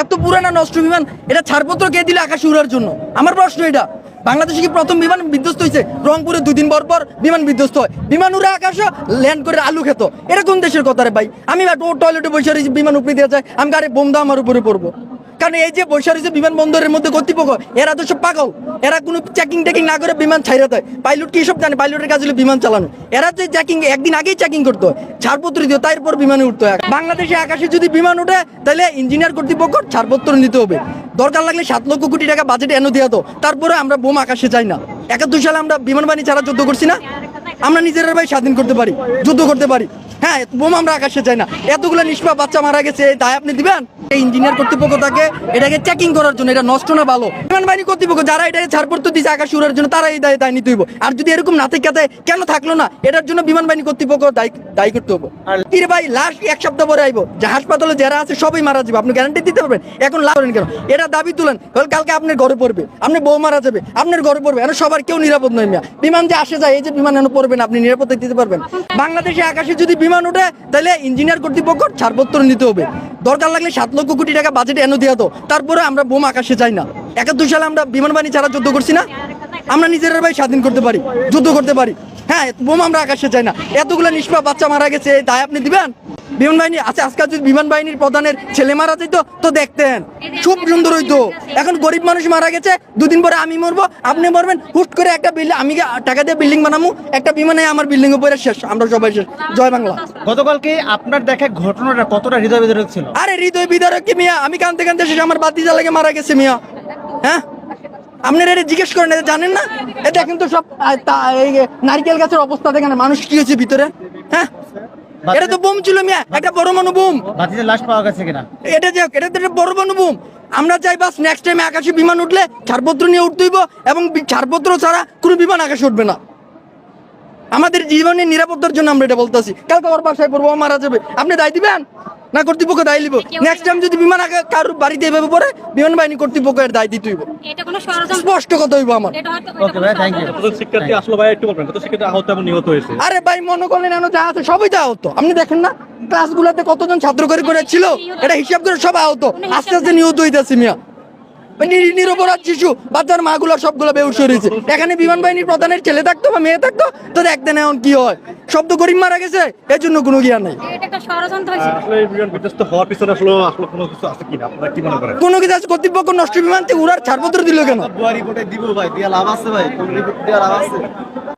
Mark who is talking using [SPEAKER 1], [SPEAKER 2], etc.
[SPEAKER 1] এত পুরানা নষ্ট বিমান এটা ছাড়পত্র কে দিলে আকাশে উড়ার জন্য? আমার প্রশ্ন এটা। বাংলাদেশে কি প্রথম বিমান বিধ্বস্ত হয়েছে? রংপুরে 2 দিন পর পর বিমান বিধ্বস্ত হয়, বিমান উড়ে আকাশে ল্যান্ড করে আলু খেত। এটা কোন দেশের কথা রে ভাই? আমি টয়লেটে বসে রয়েছি, বিমান উপরে দিয়ে যায়, আমি গাড়ি বোমদা আমার উপরে পড়বো। কারণ এই যে বসে রয়েছে বিমানবন্দরের মধ্যে কর্তৃপক্ষ, এরা তো সব পাগল। এরা কোনো চেকিং না করে বিমান ছাইরা দেয়। পাইলট কি সব জানে? পাইলটের কাজ হলো বিমান চালানো। এরা যে চেকিং একদিন আগেই চেকিং করতে হয়, ছাড়পত্র দিও, তারপর বিমানে উঠতে হয়। বাংলাদেশে আকাশে যদি বিমান উঠে তাহলে ইঞ্জিনিয়ার কর্তৃপক্ষ ছাড়পত্র নিতে হবে। দরকার লাগলে 7 লক্ষ কোটি টাকা বাজেট এনে দিয়ে দাও, তারপরে আমরা বোম আকাশে চাই না। 71 সালে আমরা বিমান বাহিনী ছাড়া যুদ্ধ করছি না? আমরা নিজেরা ভাই স্বাধীন করতে পারি, যুদ্ধ করতে পারি। হ্যাঁ, বোম আমরা আকাশে চাই না। এতগুলো নিষ্পাপ বাচ্চা মারা গেছে, তাই আপনি দিবেন? এই ইঞ্জিনিয়ার কর্তৃপক্ষ থাকে এটাকে চেকিং করার জন্য, এটা নষ্ট না ভালো। বিমান বাহিনী কর্তৃপক্ষ যারা এটাকে ছাড়পত্র দিচ্ছে আকাশে উড়ার জন্য, তারা এই দায় নিতে হইব। আর যদি এরকম না থেকে কেন থাকলো না, এটার জন্য বিমান বাহিনী কর্তৃপক্ষ দায়ী করতে হবে। কি রে ভাই, লাস্ট 1 সপ্তাহ পরে আইবো, যে হাসপাতালে যারা আছে সবাই মারা যাবে, আপনি গ্যারান্টি দিতে পারবেন? এখন লাভ করেন কেন? এটা দাবি তুলেন, কালকে আপনার ঘরে পড়বে, আপনি বউ মারা যাবে, আপনার ঘরে পড়বে। এখন সবার কেউ নিরাপদ নয় মিয়া। বিমান যে আসে যায়, এই যে বিমান এখন পড়বেন, আপনি নিরাপত্তা দিতে পারবেন? বাংলাদেশে আকাশে যদি বিমান উঠে তাহলে ইঞ্জিনিয়ার কর্তৃপক্ষ ছাড়পত্র নিতে হবে। দরকার লাগলে 7 লক্ষ কোটি টাকা বাজেট এনে দিয়ে দাও, তারপরে আমরা বোম আকাশে চাই না। 71 সালে আমরা বিমান বাহিনী ছাড়া যুদ্ধ করছি না? আমরা নিজেরা ভাই স্বাধীন করতে পারি, যুদ্ধ করতে পারি। হ্যাঁ, বোম আমরা আকাশে চাই না। এতগুলো নিষ্পাপ বাচ্চা মারা গেছে, তাই আপনি দিবেন? বিমান বাহিনী আছে, আজকাল যদি বিমান বাহিনীর প্রধানের ছেলে মারা যেত তো দেখতেন, খুব সুন্দর হইতো। এখন গরিব মানুষ মারা গেছে, 2 দিন পরে আমি মরবো, আপনি মরবেন। হুট করে একটা বিল্ডিং, আমি টাকা দিয়ে বিল্ডিং বানাবো, একটা বিমানে আমার বিল্ডিং উপরে শেষ, আমরা সবাই শেষ। জয় বাংলা।
[SPEAKER 2] গতকালকে আপনার দেখা ঘটনাটা কতটা হৃদয় বিদারক ছিল?
[SPEAKER 1] আরে হৃদয় বিদারক কি মিয়া? আমি কানতে কানতে শেষ, আমার বাতিজা লাগে মারা গেছে মিয়া। হ্যাঁ, আপনারা এটা জিজ্ঞেস করেন, এটা জানেন না? এটা দেখেন তো সব নারকেল গাছের অবস্থা দেখেন, মানুষ কি হয়েছে ভিতরে। হ্যাঁ, এটা তো বোম ছিল মিয়া, একটা পরমাণু বোম।
[SPEAKER 2] বাতিজের লাশ পাওয়া গেছে কিনা?
[SPEAKER 1] এটা তো একটা পরমাণু বোম। আমরা চাই বাস নেক্সট টাইম আকাশে বিমান উঠলে ছাড়পত্র নিয়ে উঠতে হইব, এবং ছাড়পত্র ছাড়া কোনো বিমান আকাশে উঠবে না। আমাদের জীবনের নিরাপত্তার জন্য আমরা এটা বলতেছি। কালকে আমার বাসায় পড়বো, মারা যাবে, আপনি দায় দিবেন না? কর্তৃপক্ষ দায় নিব। নেক্সট টাইম যদি বিমান কারোর বাড়িতে এভাবে পড়ে, বিমান বাহিনী কর্তৃপক্ষের দায় দিতে হইব। স্পষ্ট কথা হইব আমার।
[SPEAKER 2] ওকে ভাই, থ্যাংক ইউ।
[SPEAKER 3] কত শিক্ষার্থী আসলো ভাই একটু বলবেন, কত শিক্ষার্থী আহত এবং নিহত হয়েছে?
[SPEAKER 1] আরে ভাই, মনে করলেন যা আছে সবই তো আহত। আপনি দেখেন না ক্লাসগুলোতে কতজন ছাত্র করে ছিল, এটা হিসাব করে সব আহত, আস্তে আস্তে নিহত হইতেছে মিয়া। নিরপরাধ শিশু, বাচ্চার মাগুলো সবগুলো বেহুশ হয়েছে। এখানে বিমান বাহিনীর প্রধানের ছেলে থাকতো বা মেয়ে থাকতো তো দেখতেন এখন কি হয়। সব তো গরিব মারা গেছে, এর জন্য কোনো জ্ঞান নেই।
[SPEAKER 3] আসলে এই বিমান বিধ্বস্ত হওয়ার পিছনে আসলে কোনো কিছু আছে কিনা, আপনারা কি মনে করেন?
[SPEAKER 1] কোনো কিছু আছে? কর্তৃপক্ষ নষ্ট বিমান থেকে উড়ার ছাড়পত্র দিল কেন?
[SPEAKER 4] রিপোর্টে দিব ভাই, দিয়া লাভ আছে ভাই, কোন রিপোর্ট দিয়া লাভ আছে?